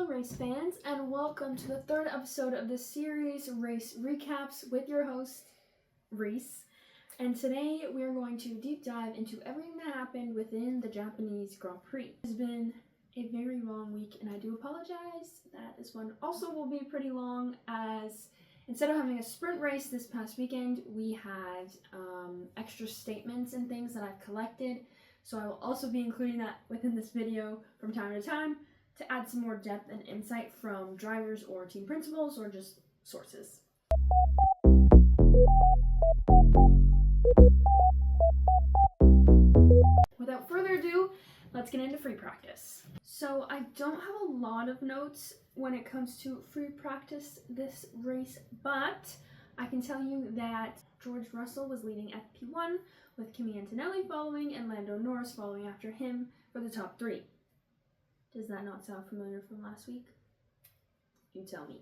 Hello race fans, and welcome to the third episode of the series Race Recaps with your host, Reese. And today we are going to deep dive into everything that happened within the Japanese Grand Prix. It's been a very long week, and I do apologize that this one also will be pretty long, as instead of having a sprint race this past weekend, we had extra statements and things that I've collected. So I will also be including that within this video from time to time to add some more depth and insight from drivers or team principals or just sources. Without further ado, let's get into free practice. So I don't have a lot of notes when it comes to free practice this race, but I can tell you that George Russell was leading FP1 with Kimi Antonelli following and Lando Norris following after him for the top three. Does that not sound familiar from last week? You tell me.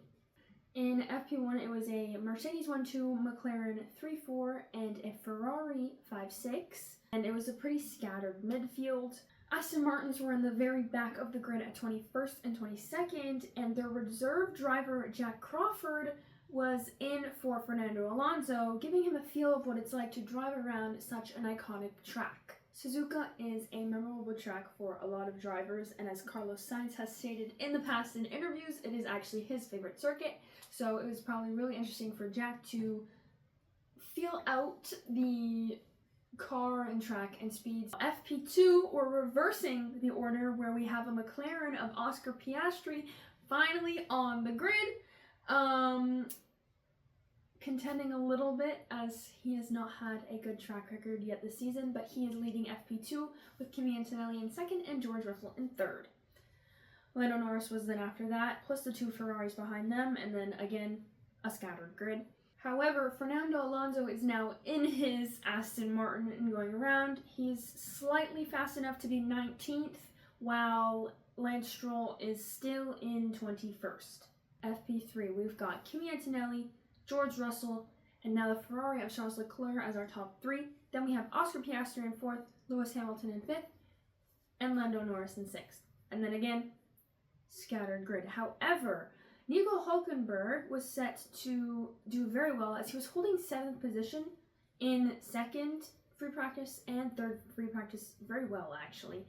In FP1, it was a Mercedes 1-2, McLaren 3-4, and a Ferrari 5-6, and it was a pretty scattered midfield. Aston Martins were in the very back of the grid at 21st and 22nd, and their reserve driver, Jack Crawford, was in for Fernando Alonso, giving him a feel of what it's like to drive around such an iconic track. Suzuka is a memorable track for a lot of drivers, and as Carlos Sainz has stated in the past in interviews, it is actually his favorite circuit, so it was probably really interesting for Jack to feel out the car and track and speeds. FP2, we're reversing the order where we have a McLaren of Oscar Piastri finally on the grid, contending a little bit as he has not had a good track record yet this season, but he is leading FP2 with Kimi Antonelli in second and George Russell in third. Lando Norris was then after that, plus the two Ferraris behind them, and then again a scattered grid. However, Fernando Alonso is now in his Aston Martin and going around. He's slightly fast enough to be 19th, while Lance Stroll is still in 21st. FP3, we've got Kimi Antonelli, George Russell, and now the Ferrari of Charles Leclerc as our top three. Then we have Oscar Piastri in fourth, Lewis Hamilton in fifth, and Lando Norris in sixth. And then again, scattered grid. However, Nico Hülkenberg was set to do very well as he was holding 7th position in second free practice and third free practice very well, actually.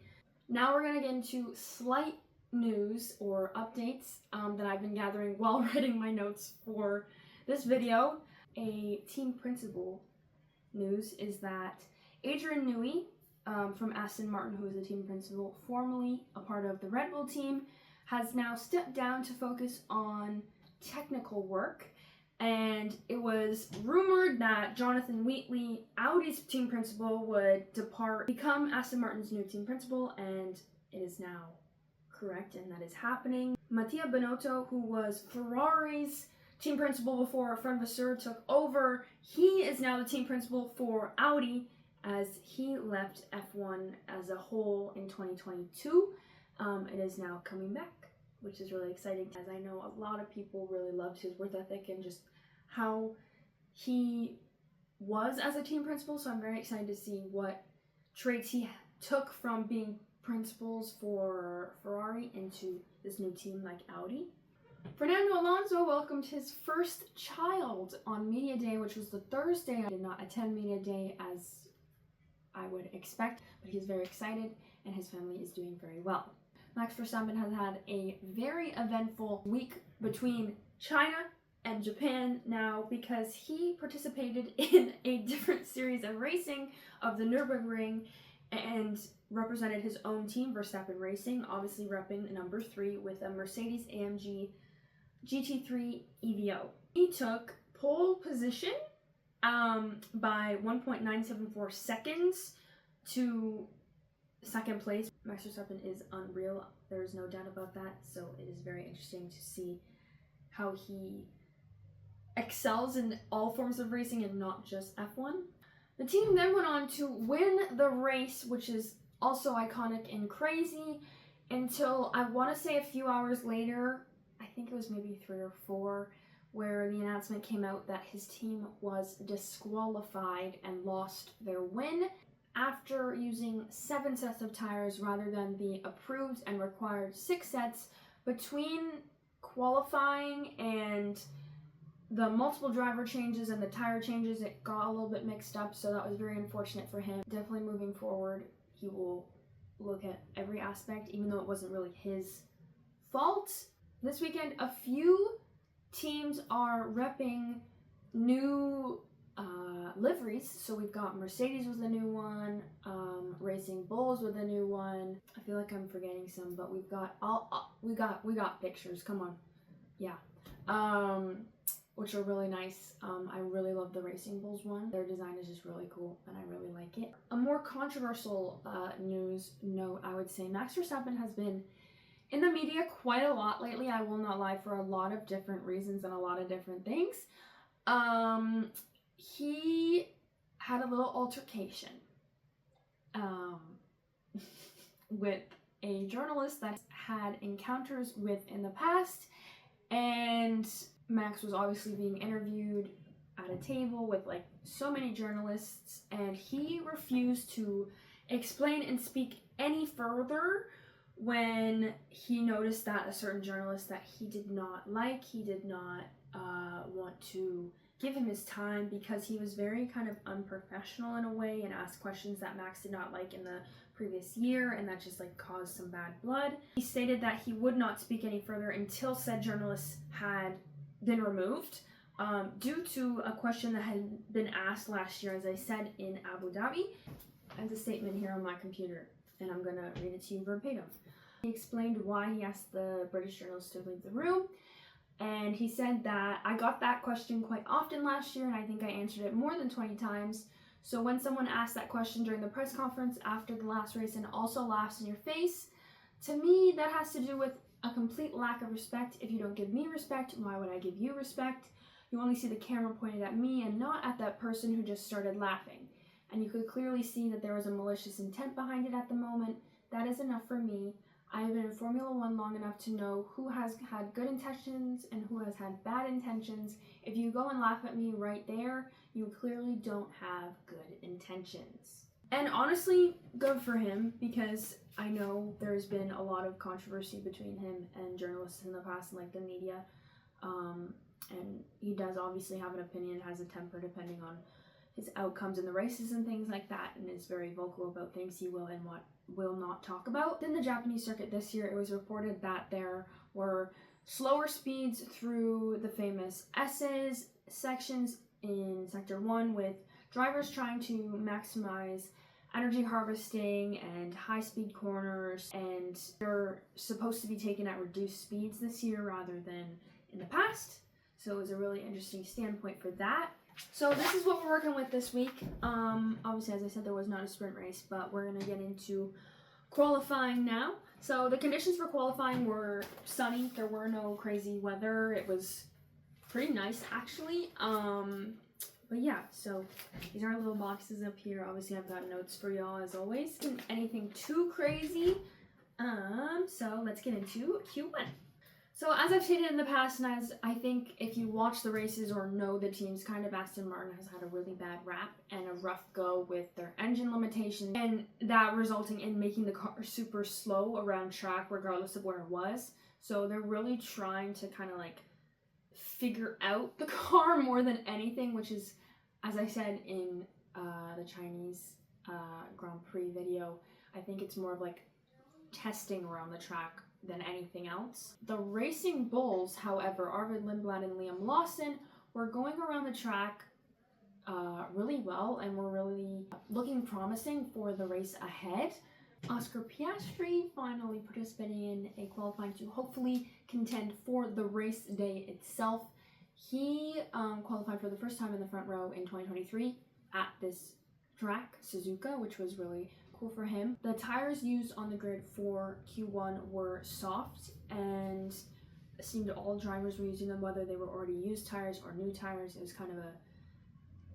Now we're going to get into slight news or updates that I've been gathering while writing my notes for this video. A team principal news is that Adrian Newey from Aston Martin, who is a team principal, formerly a part of the Red Bull team, has now stepped down to focus on technical work, and it was rumored that Jonathan Wheatley, Audi's team principal, would depart, become Aston Martin's new team principal, and it is now correct, and that is happening. Mattia Binotto, who was Ferrari's team principal before Fred Vasseur took over, he is now the team principal for Audi as he left F1 as a whole in 2022. It is now coming back, which is really exciting, as I know a lot of people really loved his work ethic and just how he was as a team principal, so I'm very excited to see what traits he took from being principals for Ferrari into this new team like Audi. Fernando Alonso welcomed his first child on Media Day, which was the Thursday. I did not attend Media Day as I would expect, but he's very excited and his family is doing very well. Max Verstappen has had a very eventful week between China and Japan now, because he participated in a different series of racing of the Nürburgring and represented his own team, Verstappen Racing, obviously repping number 3 with a Mercedes AMG GT3 EVO. He took pole position by 1.974 seconds to second place. Max Verstappen is unreal, there is no doubt about that, so it is very interesting to see how he excels in all forms of racing and not just F1. The team then went on to win the race, which is also iconic and crazy, until I want to say a few hours later, I think it was maybe 3 or 4, where the announcement came out that his team was disqualified and lost their win after using 7 sets of tires rather than the approved and required 6 sets between qualifying and the multiple driver changes and the tire changes, it got a little bit mixed up, so that was very unfortunate for him. Definitely moving forward, he will look at every aspect, even though it wasn't really his fault. This weekend, a few teams are repping new liveries. So we've got Mercedes with a new one, Racing Bulls with a new one. I feel like I'm forgetting some, but we've got we got pictures. Come on, yeah. Which are really nice. I really love the Racing Bulls one. Their design is just really cool and I really like it. A more controversial news note, I would say Max Verstappen has been in the media quite a lot lately. I will not lie, for a lot of different reasons and a lot of different things. He had a little altercation with a journalist that had encounters with in the past, and Max was obviously being interviewed at a table with like so many journalists, and he refused to explain and speak any further when he noticed that a certain journalist that he did not like, he did not want to give him his time, because he was very kind of unprofessional in a way and asked questions that Max did not like in the previous year, and that just like caused some bad blood. He stated that he would not speak any further until said journalist had been removed due to a question that had been asked last year, as I said, in Abu Dhabi. I have the statement here on my computer, and I'm gonna read it to you verbatim. He explained why he asked the British journalist to leave the room, and he said that I got that question quite often last year, and I think I answered it more than 20 times. So when someone asks that question during the press conference after the last race and also laughs in your face, to me that has to do with a complete lack of respect. If you don't give me respect, why would I give you respect? You only see the camera pointed at me and not at that person who just started laughing. And you could clearly see that there was a malicious intent behind it at the moment. That is enough for me. I have been in Formula One long enough to know who has had good intentions and who has had bad intentions. If you go and laugh at me right there, you clearly don't have good intentions. And honestly, good for him, because I know there's been a lot of controversy between him and journalists in the past, like the media. And he does obviously have an opinion, has a temper depending on his outcomes in the races and things like that, and is very vocal about things he will and what will not talk about. In the Japanese circuit this year, it was reported that there were slower speeds through the famous S's sections in Sector 1, with drivers trying to maximize energy harvesting and high-speed corners, and they're supposed to be taken at reduced speeds this year rather than in the past. So it was a really interesting standpoint for that. So this is what we're working with this week. Obviously, as I said, there was not a sprint race, but we're going to get into qualifying now. So the conditions for qualifying were sunny. There were no crazy weather. It was pretty nice, actually. But yeah, so these are our little boxes up here. Obviously, I've got notes for y'all as always. Anything too crazy. So let's get into Q1. So as I've stated in the past, and as I think if you watch the races or know the teams, kind of Aston Martin has had a really bad rap and a rough go with their engine limitations, and that resulting in making the car super slow around track regardless of where it was. So they're really trying to kind of like figure out the car more than anything, which is, as I said in the Chinese Grand Prix video, I think it's more of like testing around the track than anything else. The Racing Bulls, however, Arvid Lindblad and Liam Lawson, were going around the track really well and were really looking promising for the race ahead. Oscar Piastri finally participating in a qualifying to hopefully contend for the race day itself. He qualified for the first time in the front row in 2023 at this track, Suzuka, which was really cool for him. The tires used on the grid for Q1 were soft, and it seemed all drivers were using them, whether they were already used tires or new tires. It was kind of a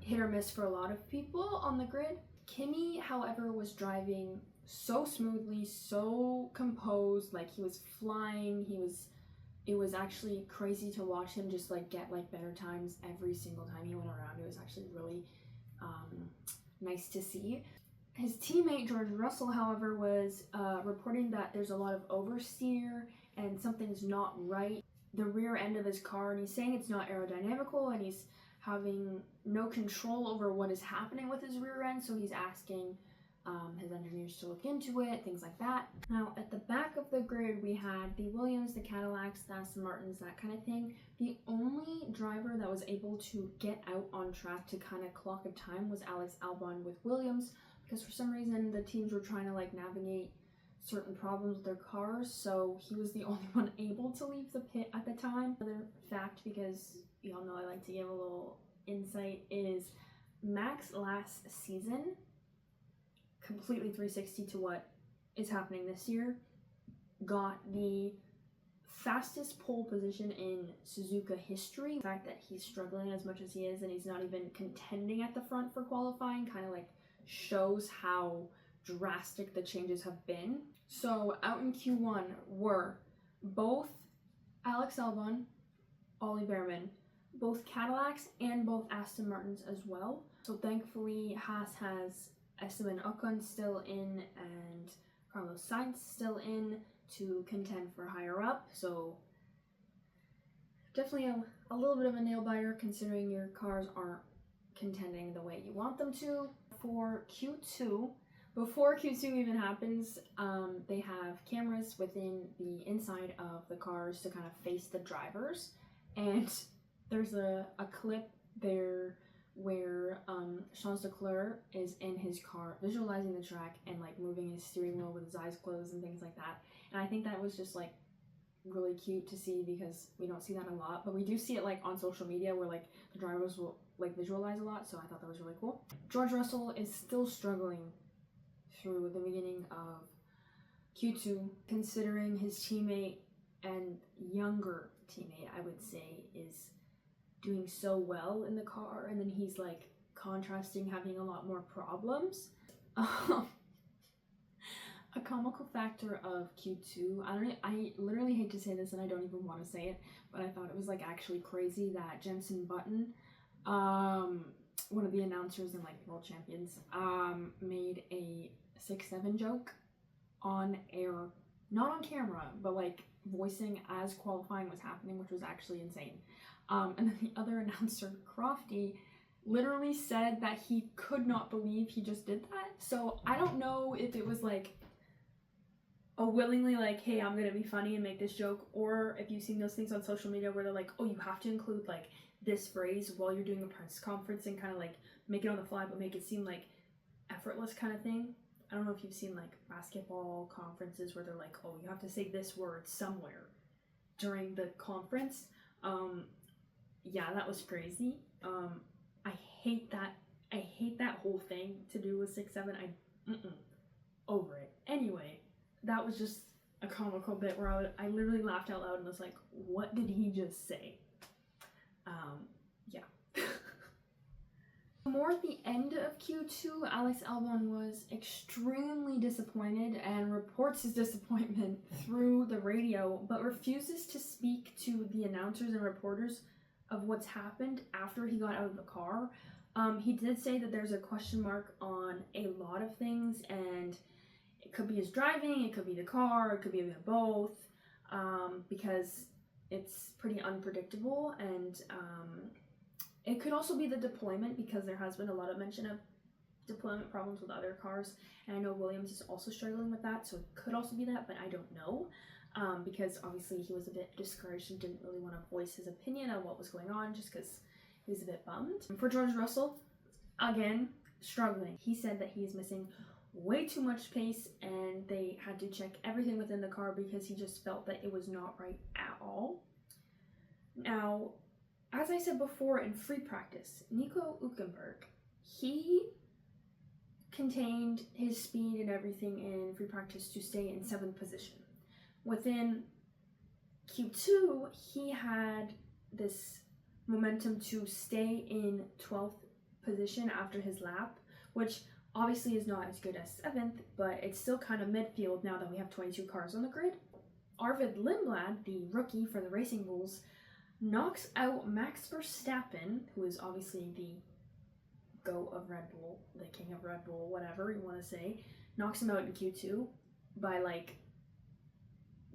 hit or miss for a lot of people on the grid. Kimi, however, was driving so smoothly, so composed, like he was flying. It was actually crazy to watch him just like get like better times every single time he went around. It was actually really nice to see. His teammate George Russell, however, was reporting that there's a lot of oversteer and something's not right. The rear end of his car, and he's saying it's not aerodynamical, and he's having no control over what is happening with his rear end, so he's asking his engineers to look into it, things like that. Now, at the back of the grid, we had the Williams, the Cadillacs, the Aston Martins, that kind of thing. The only driver that was able to get out on track to kind of clock a time was Alex Albon with Williams, because for some reason the teams were trying to like navigate certain problems with their cars, so he was the only one able to leave the pit at the time. Another fact, because y'all know I like to give a little insight, is Max last season, completely 360 to what is happening this year, got the fastest pole position in Suzuka history. The fact that he's struggling as much as he is and he's not even contending at the front for qualifying kind of like shows how drastic the changes have been. So out in Q1 were both Alex Albon, Ollie Behrman, both Cadillacs and both Aston Martins as well. So thankfully Haas has Esteban Ocon still in and Carlos Sainz still in to contend for higher up. So definitely a little bit of a nail biter considering your cars aren't contending the way you want them to. For Q2, before Q2 even happens, they have cameras within the inside of the cars to kind of face the drivers, and there's a clip there where Charles Leclerc is in his car visualizing the track and like moving his steering wheel with his eyes closed and things like that. And I think that was just like really cute to see because we don't see that a lot, but we do see it like on social media where like the drivers will like visualize a lot, so I thought that was really cool. George Russell is still struggling through the beginning of Q2, considering his teammate and younger teammate, I would say, is doing so well in the car, and then he's like contrasting having a lot more problems. A comical factor of Q2, I literally hate to say this and I don't even want to say it, but I thought it was like actually crazy that Jensen Button, one of the announcers and like world champions, made a 6-7 joke on air, not on camera, but like voicing as qualifying was happening, which was actually insane. And then the other announcer, Crofty, literally said that he could not believe he just did that. So I don't know if it was like a willingly like, hey, I'm gonna be funny and make this joke, or if you've seen those things on social media where they're like, oh, you have to include like this phrase while you're doing a press conference and kind of like make it on the fly but make it seem like effortless kind of thing. I don't know if you've seen like basketball conferences where they're like, oh, you have to say this word somewhere during the conference. Yeah, that was crazy. I hate that whole thing to do with 6-7. Over it. Anyway, that was just a comical bit where I literally laughed out loud and was like, what did he just say? Yeah. More at the end of Q2, Alex Albon was extremely disappointed and reports his disappointment through the radio, but refuses to speak to the announcers and reporters of what's happened after he got out of the car. He did say that there's a question mark on a lot of things, and it could be his driving, it could be the car, it could be a bit of both, because it's pretty unpredictable, and it could also be the deployment, because there has been a lot of mention of deployment problems with other cars, and I know Williams is also struggling with that, so it could also be that, but I don't know, because obviously he was a bit discouraged and didn't really want to voice his opinion on what was going on, just because he was a bit bummed. For George Russell, again, struggling. He said that he's missing way too much pace, and they had to check everything within the car because he just felt that it was not right at all. Now, as I said before, in free practice, Nico Hülkenberg, he contained his speed and everything in free practice to stay in 7th position. Within Q2, he had this momentum to stay in 12th position after his lap, which obviously is not as good as 7th, but it's still kind of midfield now that we have 22 cars on the grid. Arvid Lindblad, the rookie for the Racing Bulls, knocks out Max Verstappen, who is obviously the GOAT of Red Bull, the king of Red Bull, whatever you want to say, knocks him out in Q2 by like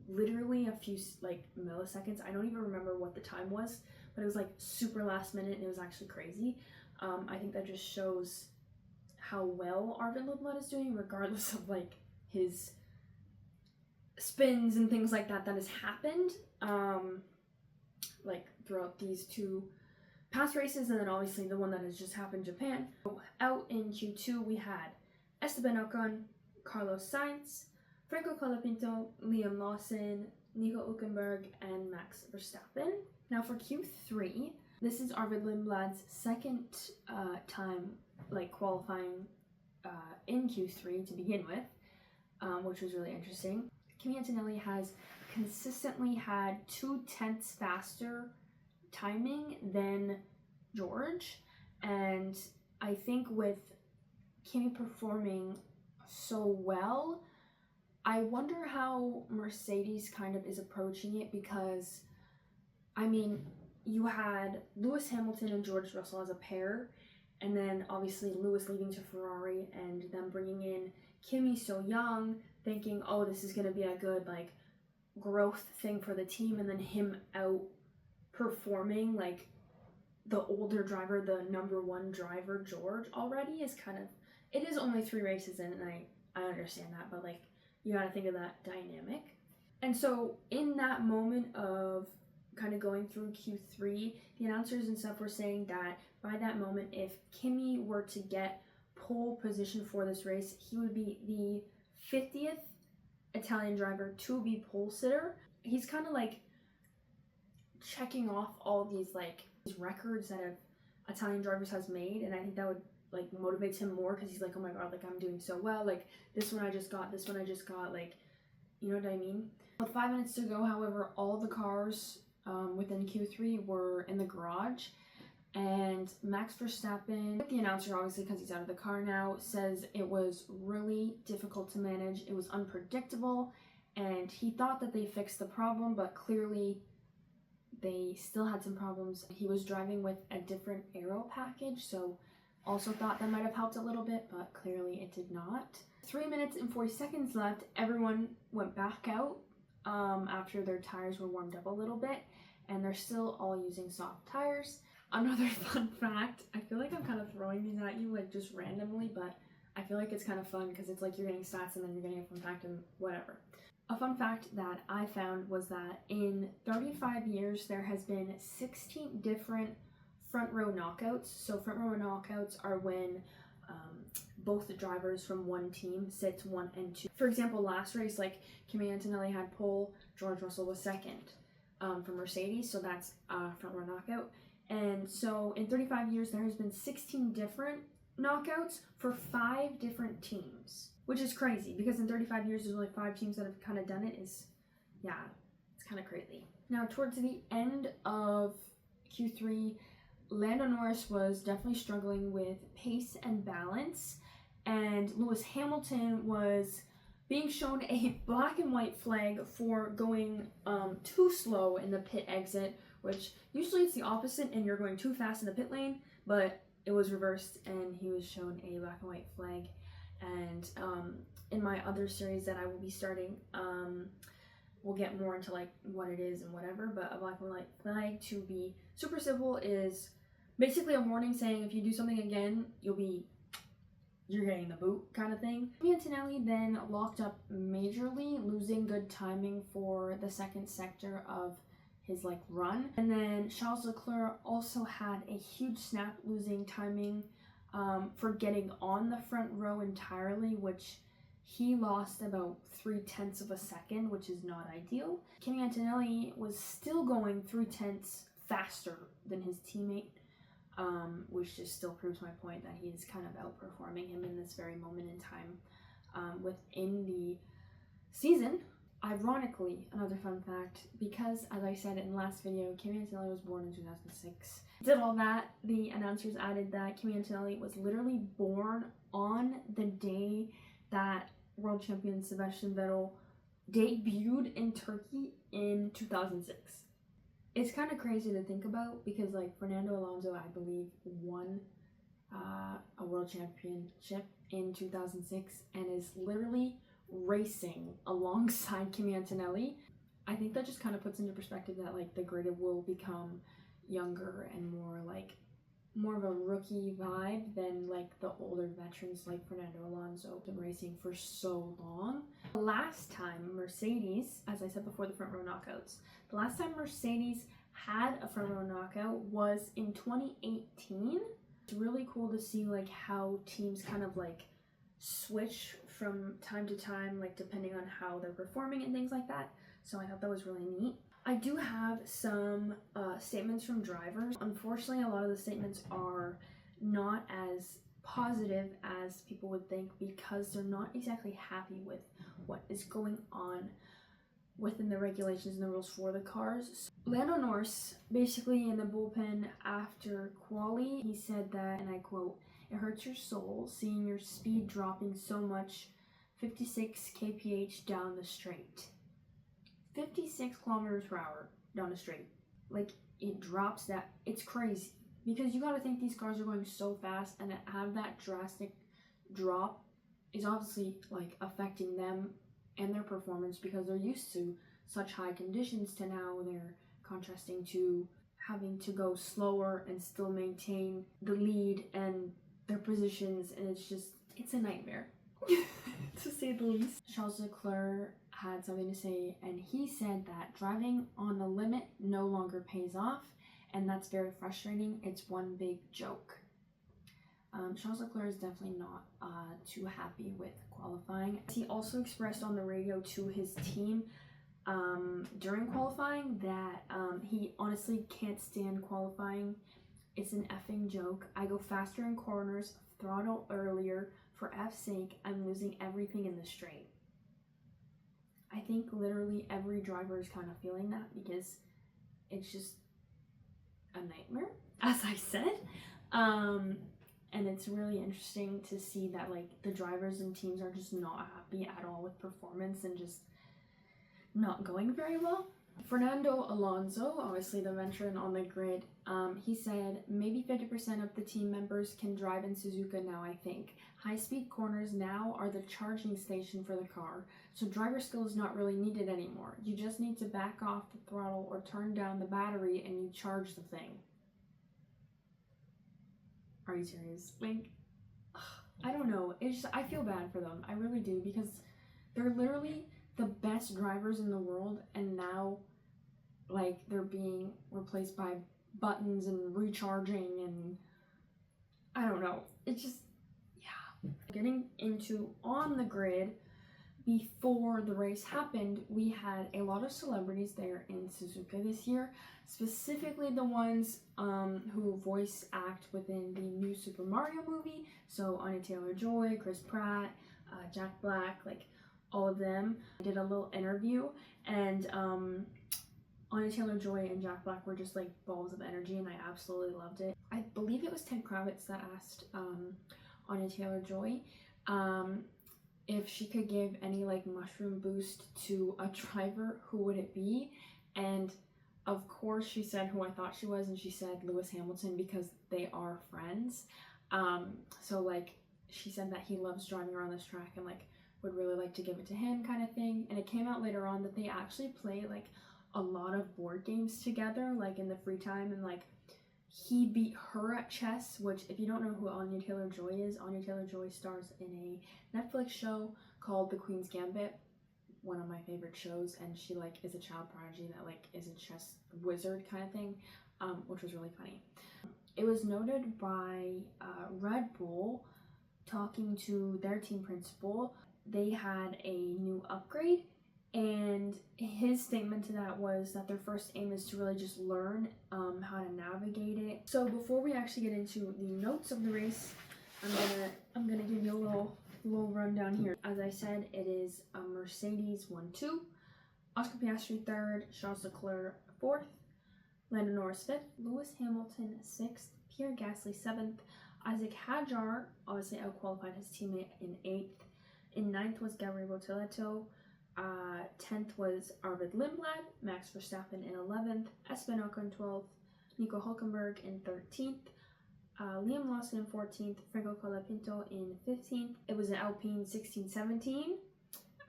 literally a few like milliseconds. I don't even remember what the time was, but it was like super last minute and it was actually crazy. I think that just shows how well Arvid Lindblad is doing, regardless of like his spins and things like that has happened like throughout these two past races, and then obviously the one that has just happened, Japan. Out in Q2 we had Esteban Ocon, Carlos Sainz, Franco Colapinto, Liam Lawson, Nico Hülkenberg, and Max Verstappen. Now for Q3, this is Arvid Lindblad's second time like qualifying in Q3 to begin with, which was really interesting. Kimi Antonelli has consistently had 0.2 faster timing than George, and I think with Kimi performing so well, I wonder how Mercedes kind of is approaching it, because I mean, you had Lewis Hamilton and George Russell as a pair, and then obviously Lewis leaving to Ferrari and them bringing in Kimi so young, thinking, oh, this is going to be a good like growth thing for the team, and then him outperforming like the older driver, the number one driver, George, already is kind of, it is only 3 races in, and I understand that, but like you got to think of that dynamic. And so in that moment of kind of going through Q3, the announcers and stuff were saying that by that moment, if Kimi were to get pole position for this race, he would be the 50th Italian driver to be pole sitter. He's kind of like checking off all these like these records that Italian drivers has made, and I think that would like motivates him more, because he's like, oh my god, like I'm doing so well, like this one I just got, like, you know what I mean? With 5 minutes to go, however, all the cars within Q3 were in the garage, and Max Verstappen, the announcer, obviously because he's out of the car now, says it was really difficult to manage, it was unpredictable, and he thought that they fixed the problem, but clearly they still had some problems. He was driving with a different aero package, so also thought that might have helped a little bit, but clearly it did not. 3 minutes and 40 seconds left, everyone went back out after their tires were warmed up a little bit, and they're still all using soft tires. Another fun fact, I feel like I'm kind of throwing these at you like just randomly, but I feel like it's kind of fun because it's like you're getting stats and then you're getting a fun fact and whatever. A fun fact that I found was that in 35 years there has been 16 different front row knockouts. So front row knockouts are when both the drivers from one team sits 1 and 2. For example, last race, like Kimi Antonelli had pole, George Russell was second for Mercedes, so that's front row knockout. And so in 35 years there has been 16 different knockouts for 5 different teams, which is crazy, because in 35 years there's only 5 teams that have kind of done it. It's kind of crazy. Now towards the end of Q3, Lando Norris was definitely struggling with pace and balance, and Lewis Hamilton was being shown a black and white flag for going too slow in the pit exit, which usually it's the opposite and you're going too fast in the pit lane, but it was reversed and he was shown a black and white flag. And in my other series that I will be starting, we'll get more into like what it is and whatever, but a black and white flag, to be super simple, is basically a warning saying if you do something again, you're getting the boot kind of thing. Kimi Antonelli then locked up majorly, losing good timing for the second sector of his like run. And then Charles Leclerc also had a huge snap, losing timing for getting on the front row entirely, which he lost about 0.3 of a second, which is not ideal. Kimi Antonelli was still going 0.3 faster than his teammate, which just still proves my point that he's kind of outperforming him in this very moment in time within the season. Ironically, another fun fact, because as I said in the last video, Kimi Antonelli was born in 2006. Did all that, the announcers added that Kimi Antonelli was literally born on the day that world champion Sebastian Vettel debuted in Turkey in 2006. It's kind of crazy to think about, because like Fernando Alonso, I believe, won a world championship in 2006 and is literally racing alongside Kimi Antonelli. I think that just kind of puts into perspective that like the grid will become younger and more of a rookie vibe than like the older veterans like Fernando Alonso been racing for so long. Last time Mercedes, as I said before, the front row knockouts, the last time Mercedes had a front row knockout was in 2018. It's really cool to see like how teams kind of like switch from time to time, like depending on how they're performing and things like that. So I thought that was really neat. I do have some statements from drivers. Unfortunately, a lot of the statements are not as positive as people would think because they're not exactly happy with what is going on within the regulations and the rules for the cars. So Lando Norris, basically in the bullpen after quali, he said that, and I quote, "It hurts your soul seeing your speed dropping so much, 56 kph down the straight." 56 kilometers per hour down the straight. Like, it drops that. It's crazy. Because you gotta think these cars are going so fast, and to have that drastic drop is obviously, like, affecting them and their performance because they're used to such high conditions to now they're contrasting to having to go slower and still maintain the lead and their positions, and it's a nightmare. To say the least. Charles Leclerc had something to say, and he said that driving on the limit no longer pays off, and that's very frustrating. It's one big joke. Charles Leclerc is definitely not too happy with qualifying. He also expressed on the radio to his team during qualifying that he honestly can't stand qualifying. It's an effing joke. I go faster in corners, throttle earlier. For F's sake, I'm losing everything in the straight. I think literally every driver is kind of feeling that because it's just a nightmare, as I said. And it's really interesting to see that like the drivers and teams are just not happy at all with performance and just not going very well. Fernando Alonso, obviously the veteran on the grid, he said maybe 50% of the team members can drive in Suzuka now, I think. High-speed corners now are the charging station for the car, so driver skill is not really needed anymore. You just need to back off the throttle or turn down the battery and you charge the thing. Are you serious? Like, I don't know. I feel bad for them. I really do, because they're literally the best drivers in the world, and now like they're being replaced by buttons and recharging, and I don't know. It's just, yeah. Getting into on the grid, before the race happened, we had a lot of celebrities there in Suzuka this year, specifically the ones who voice act within the new Super Mario movie. So Anya Taylor-Joy, Chris Pratt, Jack Black, like all of them. I did a little interview, and Anya Taylor-Joy and Jack Black were just like balls of energy, and I absolutely loved it. I believe it was Ted Kravitz that asked Anya Taylor-Joy if she could give any like mushroom boost to a driver, who would it be? And of course she said who I thought she was, and she said Lewis Hamilton, because they are friends. So like she said that he loves driving around this track and like would really like to give it to him, kind of thing. And it came out later on that they actually play like a lot of board games together, like in the free time, and like he beat her at chess, which if you don't know who Anya Taylor-Joy is, Anya Taylor-Joy stars in a Netflix show called The Queen's Gambit, one of my favorite shows, and she like is a child prodigy that like is a chess wizard kind of thing, which was really funny. It was noted by Red Bull talking to their team principal. They had a new upgrade, and his statement to that was that their first aim is to really just learn how to navigate it. So before we actually get into the notes of the race, I'm gonna give you a little rundown here. As I said, it is a Mercedes 1-2, Oscar Piastri 3rd, Charles Leclerc 4th, Lando Norris 5th, Lewis Hamilton 6th, Pierre Gasly 7th, Isaac Hadjar obviously outqualified his teammate in 8th. In 9th was Gabriel Bortoleto. 10th was Arvid Lindblad, Max Verstappen in 11th, Esteban Ocon 12th, Nico Hulkenberg in 13th, Liam Lawson in 14th, Franco Colapinto in 15th. It was an Alpine 16-17.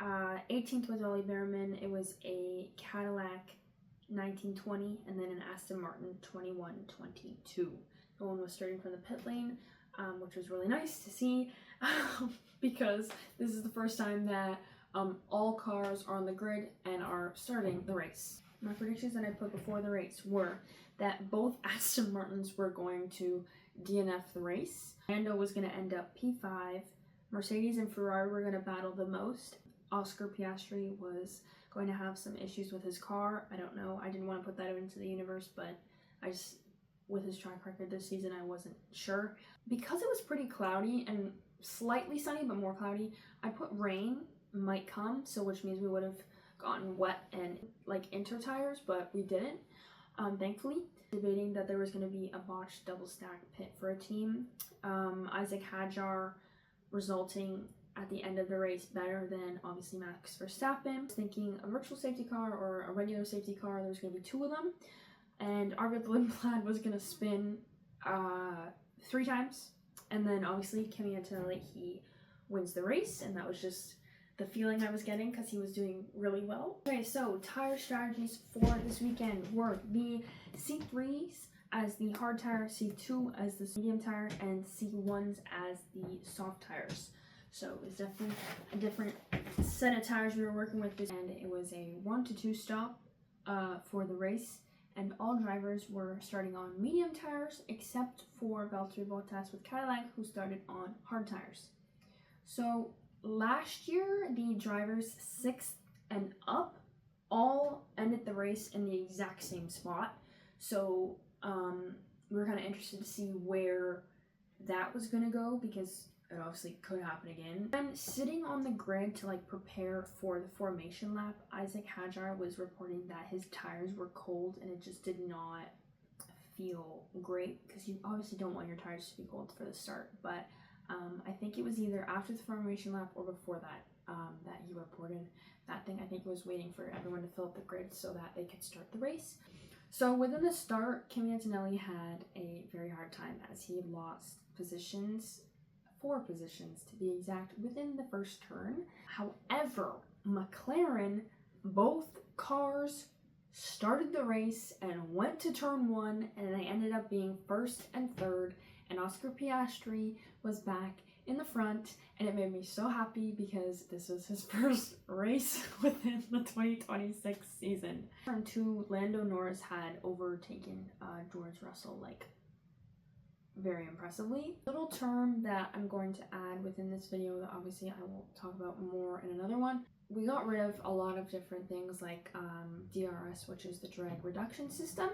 18th was Ollie Behrman. It was a Cadillac 1920 and then an Aston Martin 2122. No one was starting from the pit lane, which was really nice to see because this is the first time that all cars are on the grid and are starting the race. My predictions that I put before the race were that both Aston Martins were going to DNF the race. Lando was going to end up P5. Mercedes and Ferrari were going to battle the most. Oscar Piastri was going to have some issues with his car. I don't know. I didn't want to put that into the universe, but I just, with his track record this season, I wasn't sure. Because it was pretty cloudy and slightly sunny, but more cloudy, I put rain might come, so which means we would have gotten wet and like inter tires, but we didn't, thankfully. Debating that there was going to be a botched double stack pit for a team. Isaac Hadjar resulting at the end of the race better than obviously Max Verstappen. Thinking a virtual safety car or a regular safety car, there's going to be 2 of them, and Arvid Lindblad was going to spin 3 times, and then obviously Kimi Antonelli, he wins the race, and that was just the feeling I was getting because he was doing really well. Okay, so tire strategies for this weekend were the C3s as the hard tire, C2 as the medium tire, and C1s as the soft tires. So it's definitely a different set of tires we were working with, and it was a 1 to 2 stop for the race, and all drivers were starting on medium tires except for Valtteri Bottas with Cadillac, who started on hard tires. So last year, the drivers 6th and up all ended the race in the exact same spot. So we were kind of interested to see where that was going to go, because it obviously could happen again. And sitting on the grid to like prepare for the formation lap, Isaac Hadjar was reporting that his tires were cold and it just did not feel great, because you obviously don't want your tires to be cold for the start. But I think it was either after the formation lap or before that that he reported that thing. I think he was waiting for everyone to fill up the grid so that they could start the race. So within the start, Kimi Antonelli had a very hard time as he lost positions, 4 positions to be exact, within the first turn. However, McLaren, both cars started the race and went to turn 1, and they ended up being 1st and 3rd, and Oscar Piastri was back in the front, and it made me so happy because this was his first race within the 2026 season. Turn 2, Lando Norris had overtaken George Russell like very impressively. Little term that I'm going to add within this video that obviously I will talk about more in another one. We got rid of a lot of different things like DRS, which is the drag reduction system,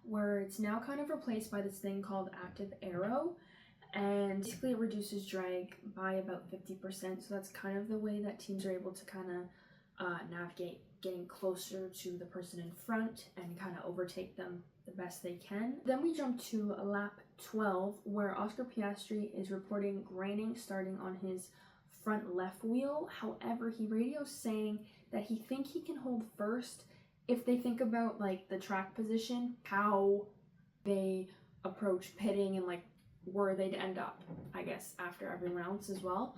where it's now kind of replaced by this thing called active aero, and basically it reduces drag by about 50%. So that's kind of the way that teams are able to kind of navigate getting closer to the person in front and kind of overtake them the best they can. Then we jump to lap 12, where Oscar Piastri is reporting graining starting on his front left wheel. However, he radios saying that he think he can hold first if they think about like the track position, how they approach pitting, and like where they'd end up, I guess, after everyone else as well.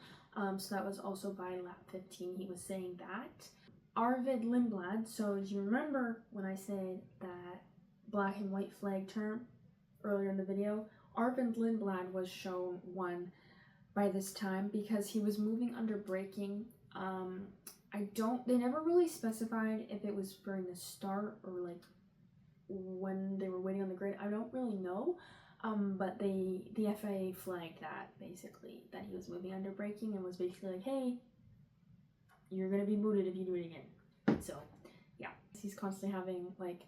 So that was also by lap 15 he was saying that. Arvid Lindblad, so do you remember when I said that black and white flag term earlier in the video? Arvid Lindblad was shown 1 by this time because he was moving under braking. They never really specified if it was during the start or like when they were waiting on the grid. I don't really know. But the FIA flagged that, basically, that he was moving under braking, and was basically like, hey, you're gonna be booted if you do it again. So yeah, he's constantly having like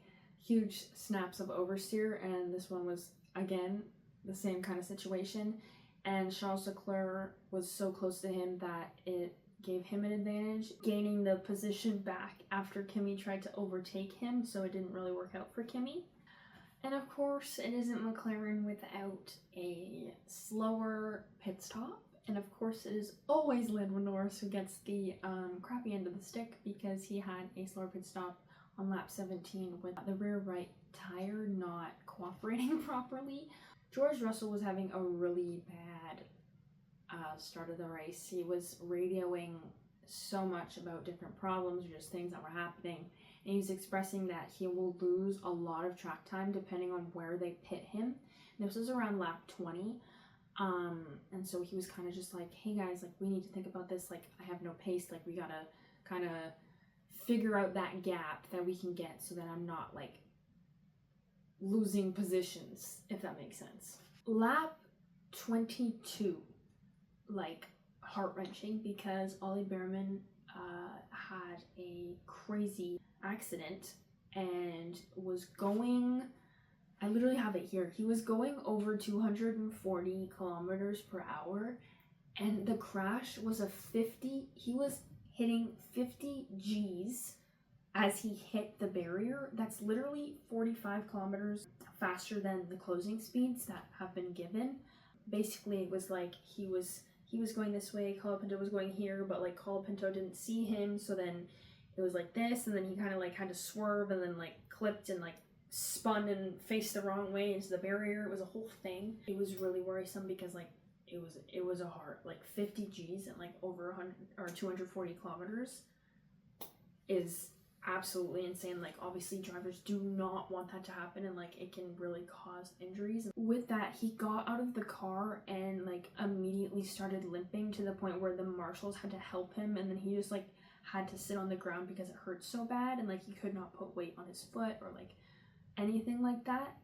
huge snaps of oversteer, and this one was again the same kind of situation, and Charles Leclerc was so close to him that it gave him an advantage, gaining the position back after Kimi tried to overtake him, so it didn't really work out for Kimi. And of course, it isn't McLaren without a slower pit stop. And of course, it is always Lando Norris who gets the crappy end of the stick, because he had a slower pit stop on lap 17 with the rear right tire not cooperating properly. George Russell was having a really bad start of the race. He was radioing so much about different problems or just things that were happening. And he was expressing that he will lose a lot of track time depending on where they pit him. And this was around lap 20. And so he was kind of just like, hey guys, like we need to think about this. Like I have no pace. Like we gotta kind of figure out that gap that we can get so that I'm not like losing positions, if that makes sense. Lap 22, like heart-wrenching because Ollie Behrman had a crazy accident and was going, I literally have it here, he was going over 240 kilometers per hour, and the crash was he was hitting 50 G's as he hit the barrier. That's literally 45 kilometers faster than the closing speeds that have been given. Basically, it was like he was going this way, Colapinto was going here, but like Colapinto didn't see him, so then it was like this, and then he kind of like had to swerve and then like clipped and like spun and faced the wrong way into the barrier. It was a whole thing. It was really worrisome because like it was a hard, like 50 G's and like over 100 or 240 kilometers is absolutely insane. Like obviously drivers do not want that to happen, and like it can really cause injuries. With that, he got out of the car and like immediately started limping to the point where the marshals had to help him, and then he just like had to sit on the ground because it hurt so bad, and like he could not put weight on his foot or like anything like that.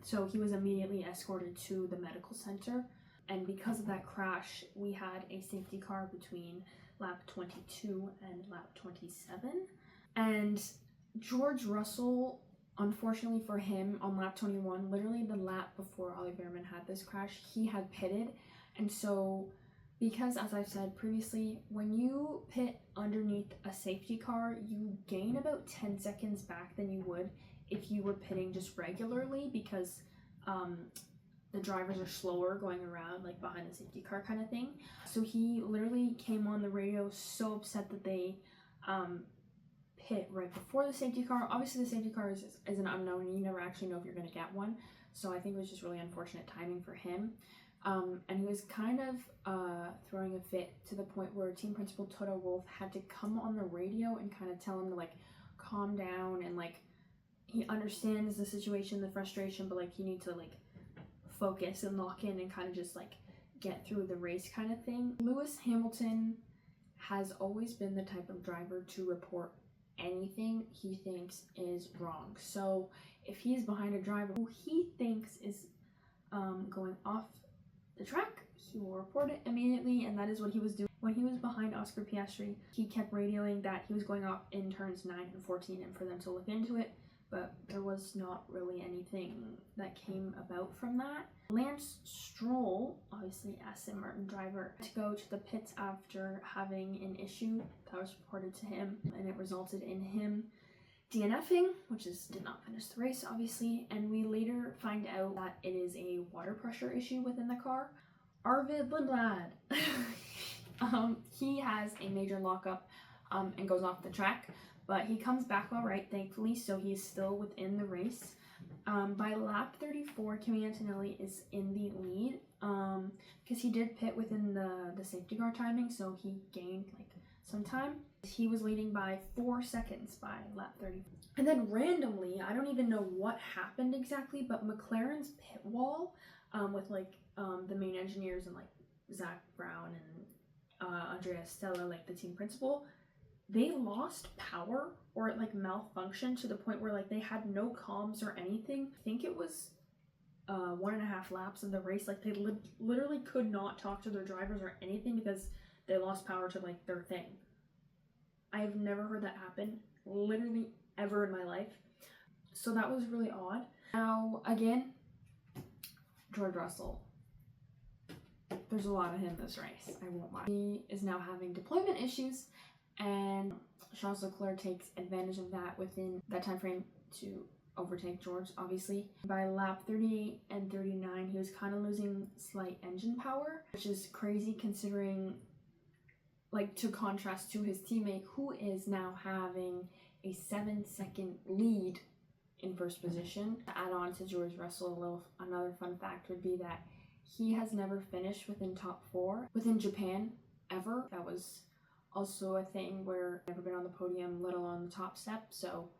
So he was immediately escorted to the medical center, and because of that crash we had a safety car between lap 22 and lap 27. And George Russell, unfortunately for him, on lap 21, literally the lap before Ollie Behrman had this crash, he had pitted. And so, because as I've said previously, when you pit underneath a safety car, you gain about 10 seconds back than you would if you were pitting just regularly, because the drivers are slower going around like behind the safety car kind of thing. So he literally came on the radio so upset that they pit right before the safety car. Obviously the safety car is an unknown, and you never actually know if you're going to get one, so I think it was just really unfortunate timing for him. And he was kind of throwing a fit to the point where team principal Toto Wolff had to come on the radio and kind of tell him to like calm down, and like he understands the situation, the frustration, but like you need to like focus and lock in and kind of just like get through the race kind of thing. Lewis Hamilton has always been the type of driver to report anything he thinks is wrong. So if he's behind a driver who he thinks is going off the track, he will report it immediately, and that is what he was doing. When he was behind Oscar Piastri, he kept radioing that he was going off in turns 9 and 14 and for them to look into it, but there was not really anything that came about from that. Lance Stroll, obviously Aston Martin driver, had to go to the pits after having an issue that was reported to him, and it resulted in him DNFing, did not finish the race obviously, and we later find out that it is a water pressure issue within the car. Arvid Lindblad, he has a major lockup and goes off the track, but he comes back all right, thankfully, so he's still within the race. By lap 34, Kimi Antonelli is in the lead because he did pit within the safety car timing, so he gained like some time. He was leading by 4 seconds by lap 30. And then randomly, I don't even know what happened exactly, but McLaren's pit wall with like the main engineers and like Zach Brown and Andrea Stella, like the team principal, they lost power or it like malfunctioned to the point where like they had no comms or anything. I think it was 1.5 laps of the race. Like they literally could not talk to their drivers or anything because they lost power to like their thing. I have never heard that happen literally ever in my life. So that was really odd. Now again, George Russell. There's a lot of him this race, I won't lie. He is now having deployment issues, and Charles Leclerc takes advantage of that within that time frame to overtake George, obviously. By lap 38 and 39, he was kind of losing slight engine power, which is crazy considering, like, to contrast to his teammate, who is now having a 7-second lead in first position. To add on to George Russell, another fun fact would be that he has never finished within top 4 within Japan ever. That was also a thing where I've never been on the podium, let alone the top step, so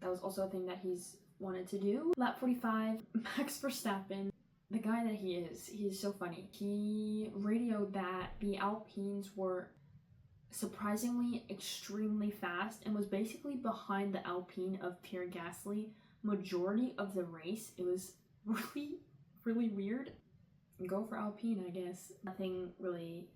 that was also a thing that he's wanted to do. Lap 45, Max Verstappen, the guy that he's so funny. He radioed that the Alpines were surprisingly extremely fast and was basically behind the Alpine of Pierre Gasly majority of the race. It was really weird. Go for Alpine, I guess. Nothing really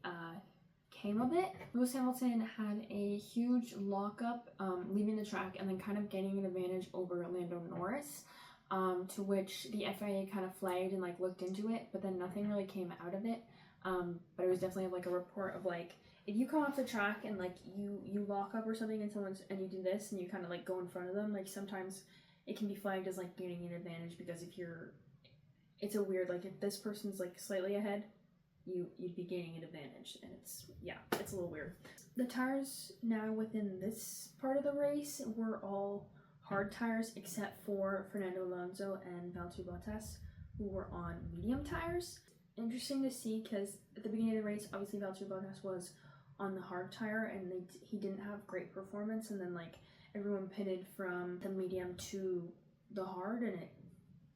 came of it. Lewis Hamilton had a huge lockup leaving the track and then kind of getting an advantage over Lando Norris, to which the FIA kind of flagged and like looked into it, but then nothing really came out of it. But it was definitely like a report of like, if you come off the track and like you lock up or something and and you do this and you kind of like go in front of them, like sometimes it can be flagged as like gaining an advantage, because it's a weird, like if this person's like slightly ahead, you'd be gaining an advantage, and it's a little weird. The tires now within this part of the race were all hard tires except for Fernando Alonso and Valtteri Bottas, who were on medium tires. Interesting to see, because at the beginning of the race, obviously Valtteri Bottas was on the hard tire and he didn't have great performance, and then like everyone pitted from the medium to the hard and it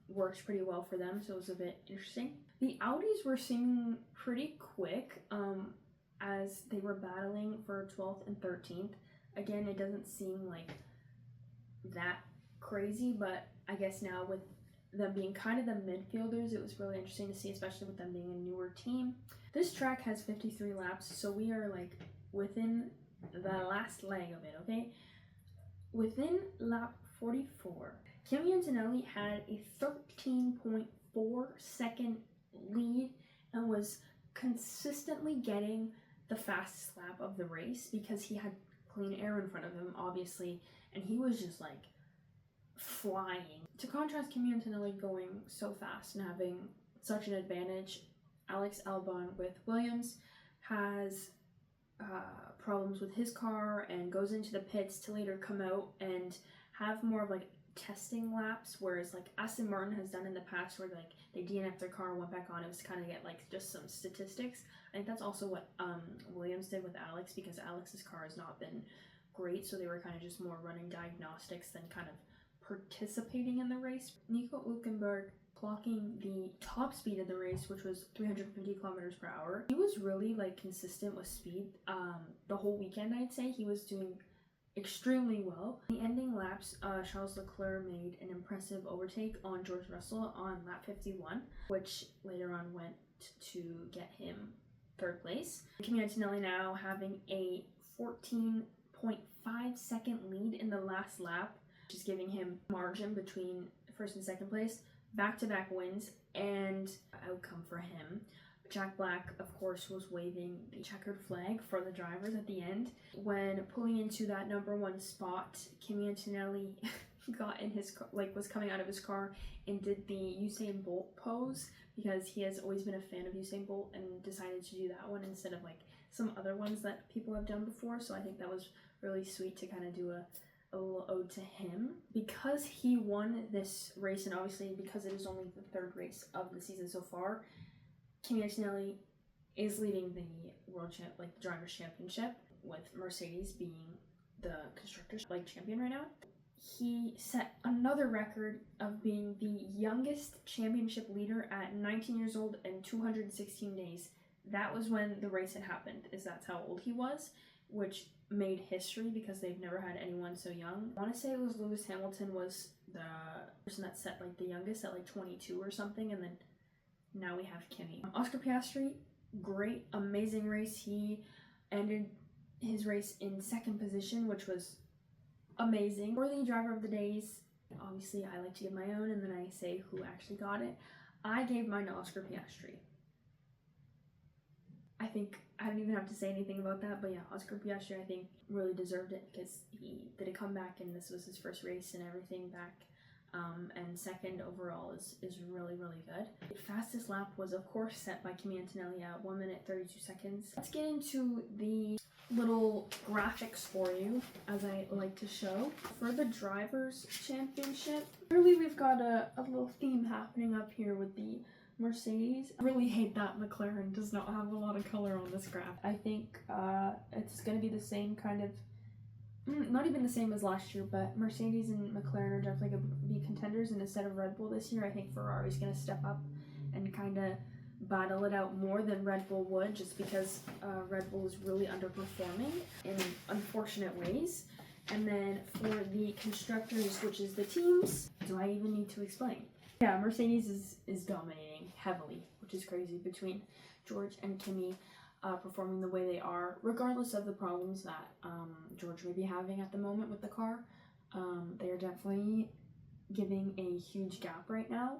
worked pretty well for them, so it was a bit interesting. The Audis were seeming pretty quick as they were battling for 12th and 13th. Again, it doesn't seem like that crazy, but I guess now with them being kind of the midfielders, it was really interesting to see, especially with them being a newer team. This track has 53 laps, so we are like within the last leg of it, okay? Within lap 44, Kimi Antonelli had a 13.4 second lead and was consistently getting the fastest lap of the race because he had clean air in front of him, obviously, and he was just like flying. To contrast Kimi Antonelli going so fast and having such an advantage, Alex Albon with Williams has problems with his car and goes into the pits to later come out and have more of like testing laps, whereas like Aston Martin has done in the past, where like they DNF'd their car and went back on. It was to kind of get like just some statistics. I think that's also what Williams did with Alex, because Alex's car has not been great, so they were kind of just more running diagnostics than kind of participating in the race. Nico Hülkenberg clocking the top speed of the race, which was 350 kilometers per hour. He was really like consistent with speed the whole weekend. I'd say he was doing extremely well. In the ending laps, Charles Leclerc made an impressive overtake on George Russell on lap 51, which later on went to get him third place. Kimi Antonelli now having a 14.5 second lead in the last lap, which is giving him margin between first and second place. Back-to-back wins and outcome for him. Jack Black, of course, was waving the checkered flag for the drivers at the end. When pulling into that number one spot, Kimi Antonelli got in his car, like was coming out of his car and did the Usain Bolt pose, because he has always been a fan of Usain Bolt and decided to do that one instead of like some other ones that people have done before. So I think that was really sweet to kind of do a little ode to him. Because he won this race, and obviously because it is only the third race of the season so far, Kimi Antonelli is leading the the drivers' championship, with Mercedes being the constructors champion right now. He set another record of being the youngest championship leader at 19 years old and 216 days. That was when the race had happened, that's how old he was, which made history because they've never had anyone so young. I want to say it was Lewis Hamilton was the person that set like the youngest at like 22 or something, and then now we have Kimi. Oscar Piastri, great, amazing race. He ended his race in second position, which was amazing. For the driver of the days, obviously I like to give my own and then I say who actually got it. I gave mine to Oscar Piastri. I think I don't even have to say anything about that, but yeah, Oscar Piastri I think really deserved it because he did a comeback and this was his first race and everything back. And second overall is really good. The fastest lap was of course set by Kimi Antonelli at 1 minute 32 seconds. Let's get into the little graphics for you, as I like to show. For the Drivers' Championship, clearly we've got a little theme happening up here with the Mercedes. I really hate that McLaren does not have a lot of color on this graph. I think it's going to be the same kind of, not even the same as last year, but Mercedes and McLaren are definitely going to be contenders, and instead of Red Bull this year, I think Ferrari's going to step up and kind of battle it out more than Red Bull would, just because Red Bull is really underperforming in unfortunate ways. And then for the constructors, which is the teams, do I even need to explain? Yeah, Mercedes is dominating heavily, which is crazy, between George and Kimi performing the way they are, regardless of the problems that George may be having at the moment with the car. They are definitely giving a huge gap right now,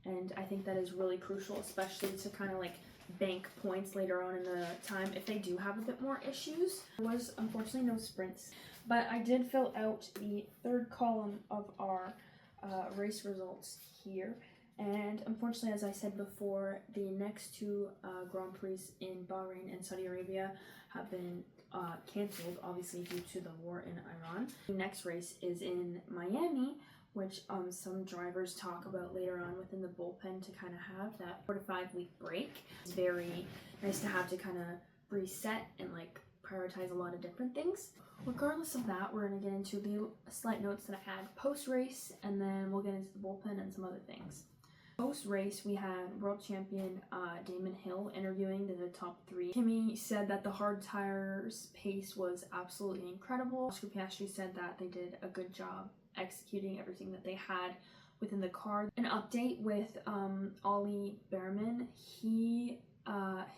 and I think that is really crucial, especially to kind of like bank points later on in the time if they do have a bit more issues. There was unfortunately no sprints, but I did fill out the third column of our race results here, and unfortunately, as I said before, the next two Grand Prix in Bahrain and Saudi Arabia have been cancelled, obviously due to the war in Iran. The next race is in Miami, which some drivers talk about later on within the bullpen, to kind of have that 4 to 5 week break. It's very nice to have to kind of reset and like prioritize a lot of different things. Regardless of that, we're going to get into the slight notes that I had post-race, and then we'll get into the bullpen and some other things. Post-race, we had world champion Damon Hill interviewing the top 3. Kimi said that the hard tires pace was absolutely incredible. Oscar Piastri said that they did a good job executing everything that they had within the car. An update with Ollie Behrman,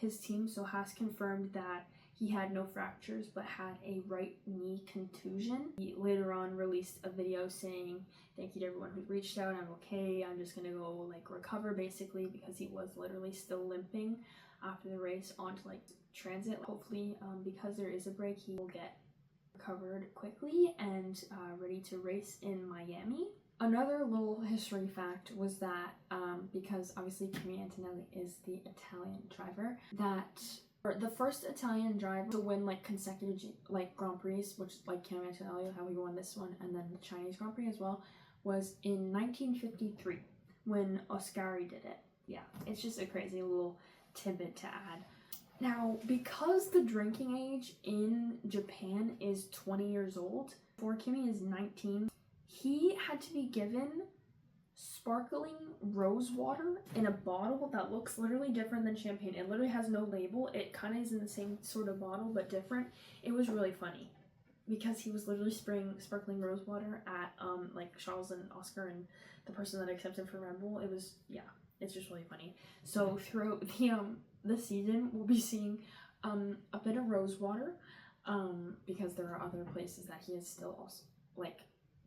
his team has confirmed that he had no fractures but had a right knee contusion. He later on released a video saying, "Thank you to everyone who reached out. I'm okay. I'm just gonna go like recover," basically, because he was literally still limping after the race onto like transit. Hopefully, because there is a break, he will get recovered quickly and ready to race in Miami. Another little history fact was that because obviously Kimi Antonelli is the Italian driver, that the first Italian driver to win like consecutive like Grand Prix, which like Kimi Antonelli, how he won this one, and then the Chinese Grand Prix as well, was in 1953 when Oscari did it. Yeah, it's just a crazy little tidbit to add. Now, because the drinking age in Japan is 20 years old, before Kimi is 19, he had to be given sparkling rose water in a bottle that looks literally different than champagne. It literally has no label. It kind of is in the same sort of bottle but different. It was really funny because he was literally spraying sparkling rose water at like Charles and Oscar and the person that accepted for Red Bull. It was, yeah, it's just really funny. So throughout the season, we'll be seeing a bit of rose water because there are other places that he is still also like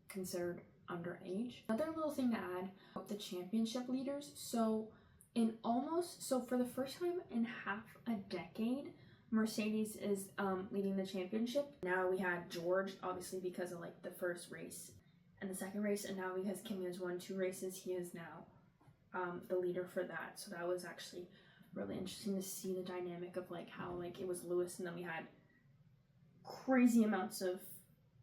considered underage. Another little thing to add about the championship leaders. So for the first time in half a decade, Mercedes is leading the championship. Now we had George, obviously because of like the first race and the second race, and now because Kimi has won 2 races, he is now the leader for that. So that was actually really interesting to see the dynamic of like how like it was Lewis, and then we had crazy amounts of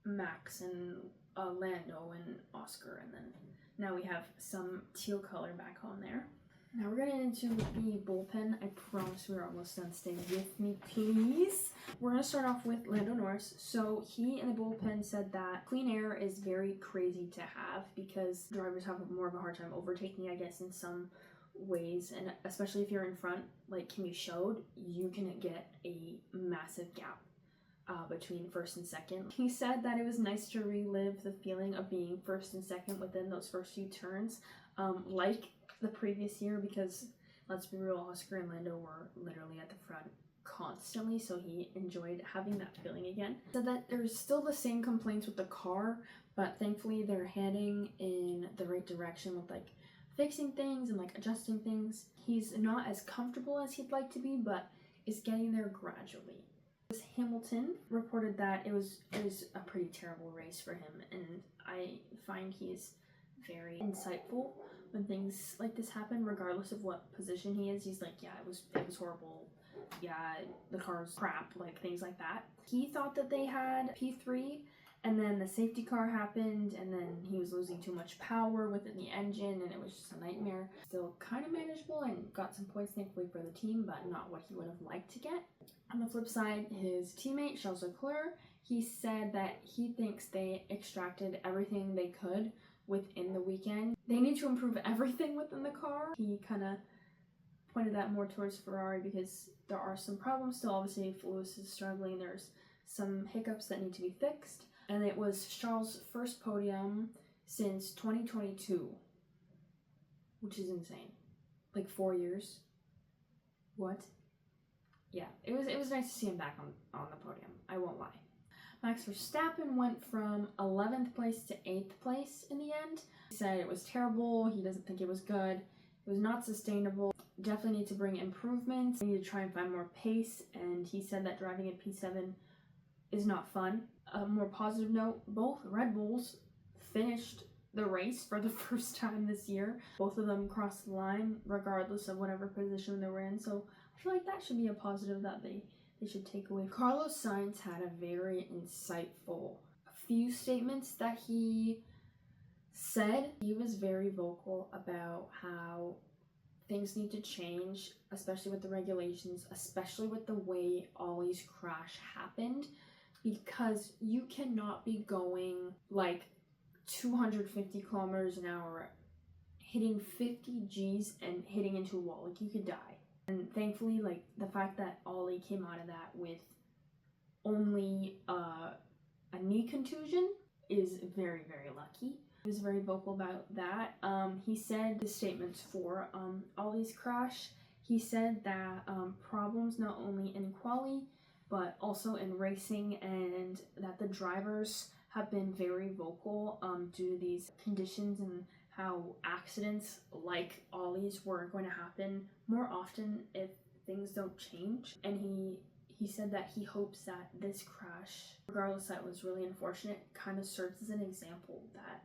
Max and Lando and Oscar, and then now we have some teal color back on there. Now we're getting into the bullpen. I promise we're almost done. Stay with me, please. We're going to start off with Lando Norris. So he in the bullpen said that clean air is very crazy to have because drivers have more of a hard time overtaking, I guess, in some ways, and especially if you're in front, like Kimi showed, you can get a massive gap between first and second. He said that it was nice to relive the feeling of being first and second within those first few turns, like the previous year, because let's be real, Oscar and Lando were literally at the front constantly, so he enjoyed having that feeling again. Said that there's still the same complaints with the car, but thankfully they're heading in the right direction with like fixing things and like adjusting things. He's not as comfortable as he'd like to be, but is getting there gradually. Hamilton reported that it was a pretty terrible race for him, and I find he's very insightful when things like this happen, regardless of what position he is. He's like, yeah, it was horrible. Yeah, the car's crap, like things like that. He thought that they had P3 And then the safety car happened, and then he was losing too much power within the engine, and it was just a nightmare. Still kind of manageable and got some points, thankfully, for the team, but not what he would have liked to get. On the flip side, his teammate, Charles Leclerc, he said that he thinks they extracted everything they could within the weekend. They need to improve everything within the car. He kind of pointed that more towards Ferrari because there are some problems still. Obviously, Lewis is struggling. There's some hiccups that need to be fixed. And it was Charles' first podium since 2022, which is insane. Like 4 years. What? Yeah, it was nice to see him back on the podium. I won't lie. Max Verstappen went from 11th place to 8th place in the end. He said it was terrible. He doesn't think it was good. It was not sustainable. Definitely need to bring improvements. We need to try and find more pace. And he said that driving at P7 is not fun. A more positive note, both Red Bulls finished the race for the first time this year. Both of them crossed the line regardless of whatever position they were in. So I feel like that should be a positive that they should take away. Carlos Sainz had a very insightful few statements that he said. He was very vocal about how things need to change, especially with the regulations, especially with the way Ollie's crash happened, because you cannot be going like 250 kilometers an hour, hitting 50 Gs and hitting into a wall. Like, you could die. And thankfully, like, the fact that Ollie came out of that with only a knee contusion is very, very lucky. He was very vocal about that. He said the statements for Ollie's crash. He said that problems not only in quali, but also in racing, and that the drivers have been very vocal due to these conditions and how accidents like Ollie's were going to happen more often if things don't change. And he said that he hopes that this crash, regardless that it was really unfortunate, kind of serves as an example that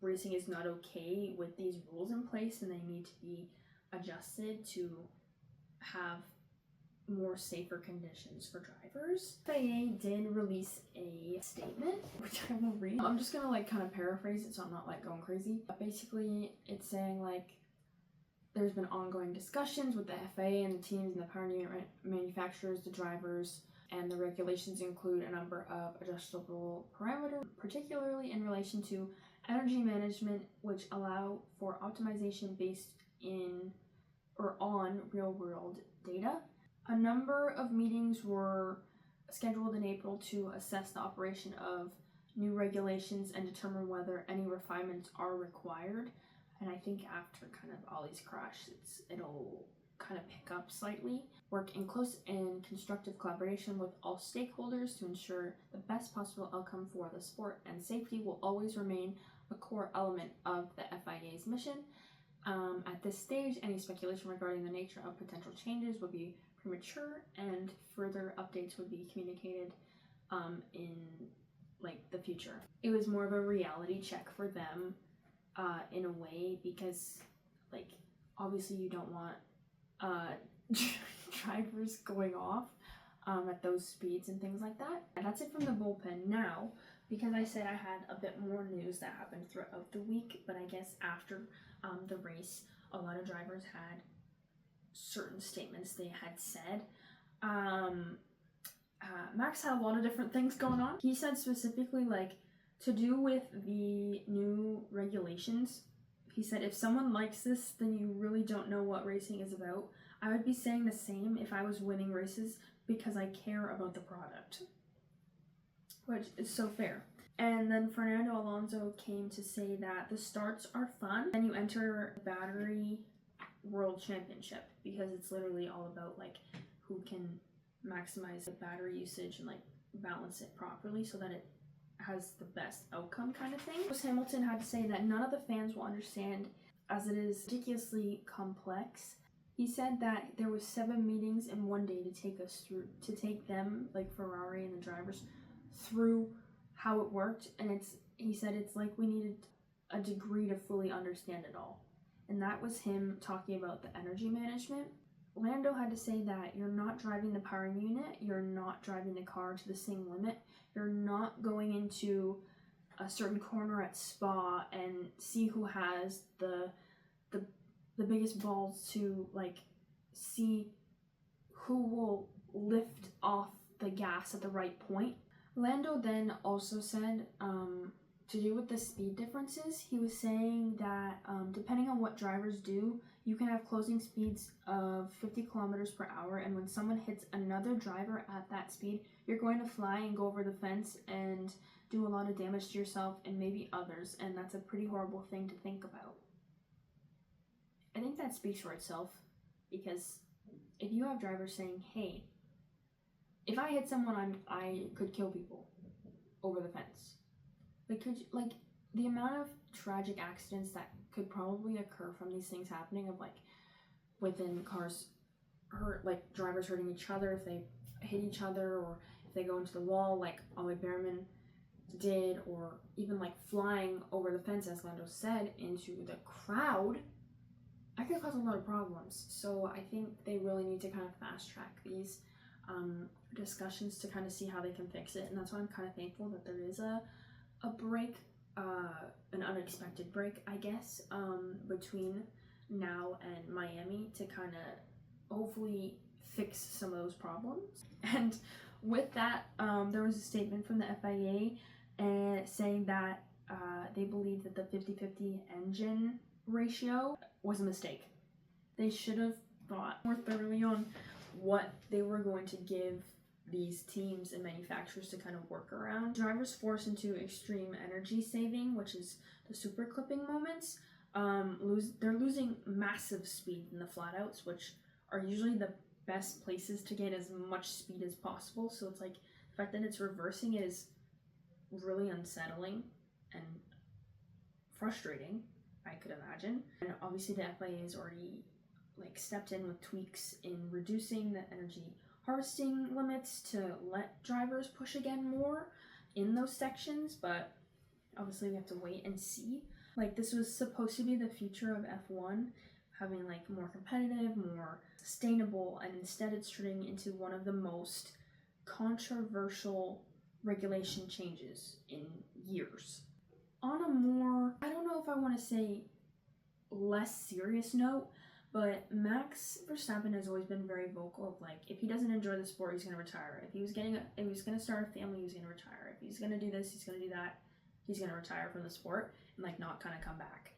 racing is not okay with these rules in place and they need to be adjusted to have more safer conditions for drivers. FIA did release a statement, which I will read. I'm just gonna like kind of paraphrase it so I'm not like going crazy. But basically, it's saying like there's been ongoing discussions with the FIA and the teams and the power unit manufacturers, the drivers, and the regulations include a number of adjustable parameters, particularly in relation to energy management, which allow for optimization based in or on real-world data. A number of meetings were scheduled in April to assess the operation of new regulations and determine whether any refinements are required. And I think after kind of Ollie's crash, it'll kind of pick up slightly. Work in close and constructive collaboration with all stakeholders to ensure the best possible outcome for the sport, and safety will always remain a core element of the FIA's mission. At this stage, any speculation regarding the nature of potential changes would be premature, and further updates would be communicated in like the future. It was more of a reality check for them in a way, because like obviously you don't want drivers going off at those speeds and things like that. And that's it from the bullpen. Now, because I said I had a bit more news that happened throughout the week, but I guess after the race, a lot of drivers had certain statements they had said. Max had a lot of different things going on. He said specifically, like, to do with the new regulations, he said, if someone likes this, then you really don't know what racing is about. I would be saying the same if I was winning races because I care about the product. Which is so fair. And then Fernando Alonso came to say that the starts are fun and you enter battery world championship, because it's literally all about like who can maximize the battery usage and like balance it properly so that it has the best outcome kind of thing. Lewis Hamilton had to say that none of the fans will understand as it is ridiculously complex. He said that there was 7 meetings in one day to take them, like Ferrari and the drivers, through how it worked, and he said it's like we needed a degree to fully understand it all. And that was him talking about the energy management, Lando had to say that you're not driving the power unit, you're not driving the car to the same limit, you're not going into a certain corner at Spa and see who has the biggest balls to like see who will lift off the gas at the right point. Lando then also said, to do with the speed differences, he was saying that depending on what drivers do, you can have closing speeds of 50 kilometers per hour, and when someone hits another driver at that speed, you're going to fly and go over the fence and do a lot of damage to yourself and maybe others, and that's a pretty horrible thing to think about. I think that speaks for itself, because if you have drivers saying, hey, if I hit someone, I could kill people over the fence. Like the amount of tragic accidents that could probably occur from these things happening, of like within cars, like drivers hurting each other if they hit each other, or if they go into the wall like Ollie Behrman did, or even like flying over the fence, as Lando said, into the crowd, I could cause a lot of problems. So I think they really need to kind of fast track these discussions to kind of see how they can fix it, and that's why I'm kind of thankful that there is a break, an unexpected break, I guess, between now and Miami to kind of hopefully fix some of those problems. And with that, there was a statement from the FIA saying that they believe that the 50-50 engine ratio was a mistake. They should have thought more thoroughly on what they were going to give these teams and manufacturers to kind of work around. Drivers forced into extreme energy saving, which is the super clipping moments, they're losing massive speed in the flatouts, which are usually the best places to get as much speed as possible. So it's like the fact that it's reversing it is really unsettling and frustrating, I could imagine. And obviously the FIA has already like stepped in with tweaks in reducing the energy harvesting limits to let drivers push again more in those sections, but obviously we have to wait and see. Like, this was supposed to be the future of F1, having like more competitive, more sustainable, and instead it's turning into one of the most controversial regulation changes in years. On a more, I don't know if I want to say less serious note, but Max Verstappen has always been very vocal of like, if he doesn't enjoy the sport, he's gonna retire. If he was gonna start a family, he's gonna retire. If he's gonna do this, he's gonna do that, he's gonna retire from the sport and like not kind of come back.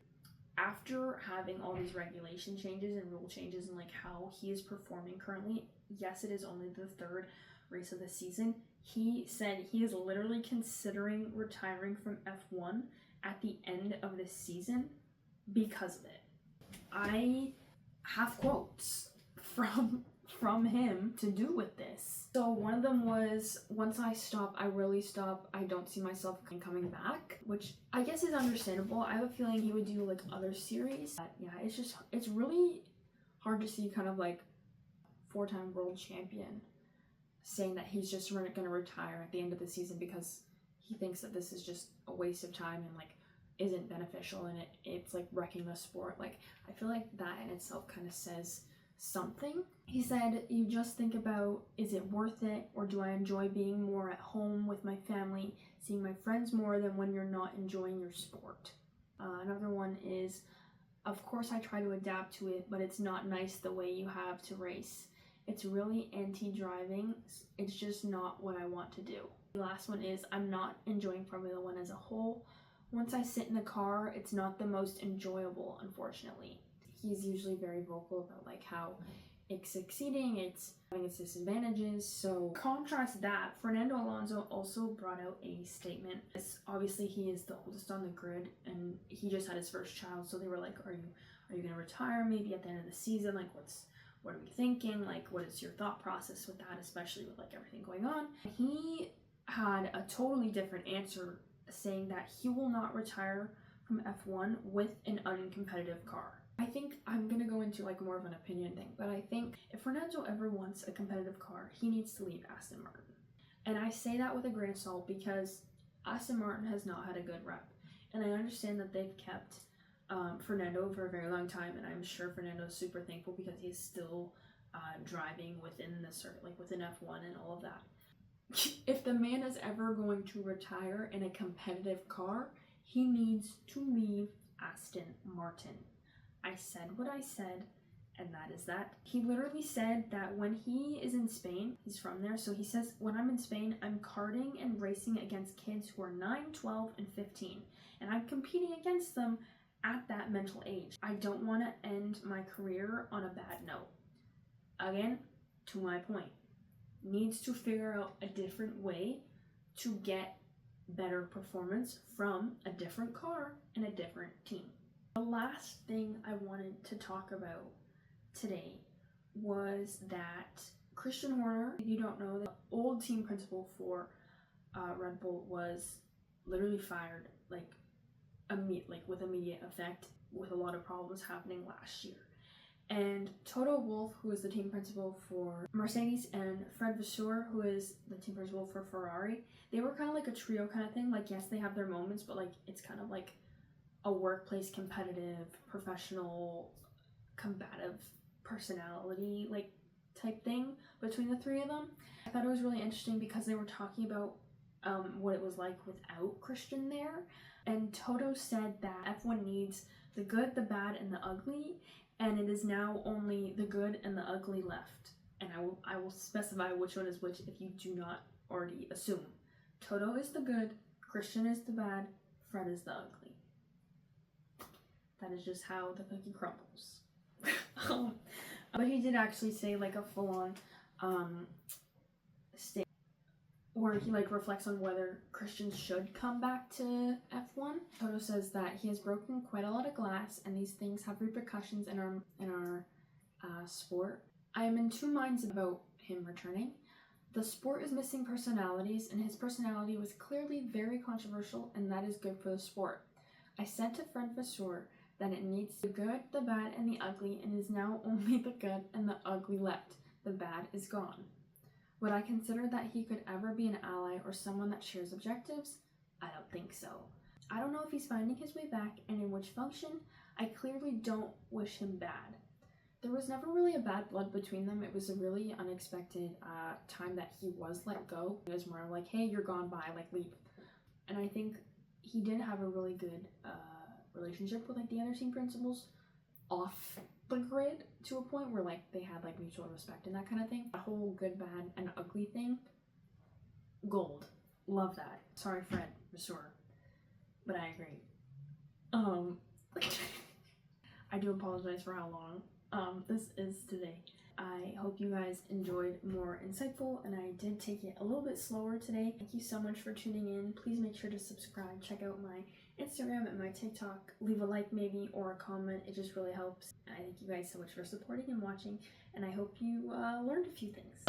After having all these regulation changes and rule changes and like how he is performing currently, yes, it is only the third race of the season. He said he is literally considering retiring from F1 at the end of this season because of it. I have quotes from him to do with this. So one of them was, once I stop, I really stop. I don't see myself coming back, which I guess is understandable. I have a feeling he would do like other series. But yeah, it's really hard to see kind of like 4-time world champion saying that he's just going to retire at the end of the season because he thinks that this is just a waste of time and like isn't beneficial, and it's like wrecking the sport. Like, I feel like that in itself kind of says something. He said, you just think about, is it worth it, or do I enjoy being more at home with my family, seeing my friends more than when you're not enjoying your sport? Another one is, of course I try to adapt to it, but it's not nice the way you have to race. It's really anti-driving. It's just not what I want to do. The last one is, I'm not enjoying Formula One as a whole. Once I sit in the car, it's not the most enjoyable, unfortunately. He's usually very vocal about like how it's succeeding, it's having its disadvantages. So contrast that, Fernando Alonso also brought out a statement. Obviously he is the oldest on the grid and he just had his first child, so they were like, are you gonna retire maybe at the end of the season? Like, what are we thinking? Like, what is your thought process with that, especially with like everything going on? He had a totally different answer, saying that he will not retire from F1 with an uncompetitive car. I think I'm gonna go into like more of an opinion thing, but I think if Fernando ever wants a competitive car, he needs to leave Aston Martin. And I say that with a grain of salt because Aston Martin has not had a good rep. And I understand that they've kept Fernando for a very long time, and I'm sure Fernando is super thankful because he's still driving within the within F1 and all of that. If the man is ever going to retire in a competitive car, he needs to leave Aston Martin. I said what I said, and that is that. He literally said that when he is in Spain, he's from there, so he says, when I'm in Spain, I'm karting and racing against kids who are 9, 12, and 15, and I'm competing against them at that mental age. I don't want to end my career on a bad note. Again, to my point, needs to figure out a different way to get better performance from a different car and a different team. The last thing I wanted to talk about today was that Christian Horner, if you don't know, the old team principal for Red Bull was literally fired with immediate effect, with a lot of problems happening last year. And Toto Wolff, who is the team principal for Mercedes, and Fred Vasseur, who is the team principal for Ferrari, they were kind of like a trio kind of thing. Like, yes, they have their moments, but like it's kind of like a workplace competitive, professional, combative personality like type thing between the three of them. I thought it was really interesting because they were talking about what it was like without Christian there. And Toto said that F1 needs the good, the bad, and the ugly, and it is now only the good and the ugly left. And I will specify which one is which if you do not already assume. Toto is the good, Christian is the bad, Fred is the ugly. That is just how the cookie crumbles. But he did actually say like a full-on statement where he like reflects on whether Christian should come back to F1. Toto says that he has broken quite a lot of glass and these things have repercussions in our sport. I am in two minds about him returning. The sport is missing personalities, and his personality was clearly very controversial, and that is good for the sport. I said to Fred Vasseur that it needs the good, the bad, and the ugly, and is now only the good and the ugly left. The bad is gone. Would I consider that he could ever be an ally or someone that shares objectives? I don't think so. I don't know if he's finding his way back and in which function. I clearly don't wish him bad. There was never really a bad blood between them. It was a really unexpected time that he was let go. It was more like, hey, you're gone, bye, like leave. And I think he did have a really good relationship with like the other team principals off the grid to a point where like they had like mutual respect and that kind of thing. The whole good, bad, and ugly thing, gold. Love that. Sorry, Fred Vasseur, but I agree. I do apologize for how long this is today. I hope you guys enjoyed more insightful, and I did take it a little bit slower today. Thank you so much for tuning in. Please make sure to subscribe, check out my Instagram and my TikTok, leave a like maybe or a comment. It just really helps. And I thank you guys so much for supporting and watching, and I hope you learned a few things.